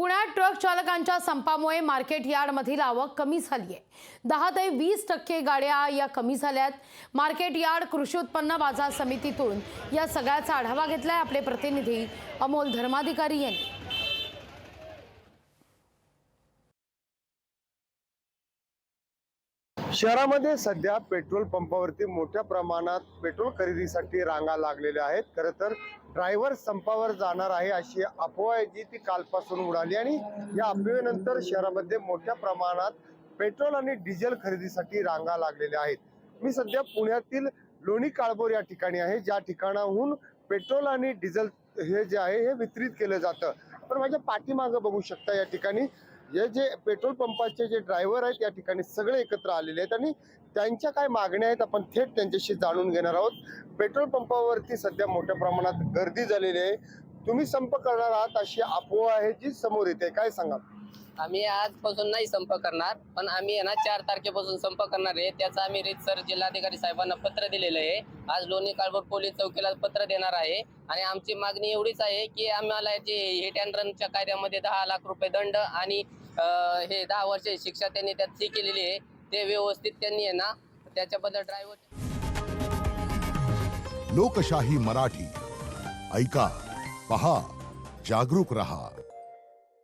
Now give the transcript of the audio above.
पुण्यात ट्रक चालकांच्या संपामुळे मार्केट यार्डमधील आवक कमी झाली आहे। 10 ते 20% गाड्या या कमी झाल्यात। मार्केट यार्ड कृषी उत्पन्न बाजार समितीतून या सगळ्याचा आढावा घेतलाय आपले प्रतिनिधी अमोल धर्माधिकारी यांनी। शहरामध्ये सध्या पेट्रोल पंपावरती मोठ्या प्रमाणात पेट्रोल खरेदीसाठी रांगा लागलेल्या आहेत। खरं तर ड्रायव्हर संपावर जाणार आहे अशी अफवा आहे जी ती कालपासून उडाली आणि या अफवेनंतर शहरामध्ये मोठ्या प्रमाणात पेट्रोल आणि डिझेल खरेदीसाठी रांगा लागलेल्या आहेत। मी सध्या पुण्यातील लोणी काळभोर या ठिकाणी आहे, ज्या ठिकाणाहून पेट्रोल आणि डिझेल हे जे आहे हे वितरित केलं जातं। पण माझ्या पाठीमागे बघू शकता या ठिकाणी हे जे पेट्रोल पंपाचे जे ड्रायव्हर आहेत या ठिकाणी सगळे एकत्र आलेले आहेत आणि त्यांच्या काय मागण्या आहेत आपण थेट त्यांच्याशी जाणून घेणार आहोत। पेट्रोल पंपावरती सध्या मोठ्या प्रमाणात गर्दी झालेली आहे। तुम्ही संप करणार आहात अशी अफवा आहे जी समोर येते, काय सांगा? आम्ही आजपासून नाही संप करणार, पण आम्ही 4 तारखेपासून संप करणार आहे। त्याचा आम्ही रीतसर जिल्हाधिकारी साहेबांना पत्र दिलेलं आहे। आज लोणी काळभोर पोलीस चौकीला पत्र देणार आहे आणि आमची मागणी एवढीच आहे की आम्हाला जे हिट अँड रनच्या कायद्यामध्ये 10 लाख रुपये दंड आणि हे 10 वर्ष शिक्षा त्यांनी त्यात सी केलेली आहे, ते व्यवस्थित त्यांनी त्याच्याबद्दल ड्रायव्हर। लोकशाही मराठी ऐका, पहा, जागरूक रहा।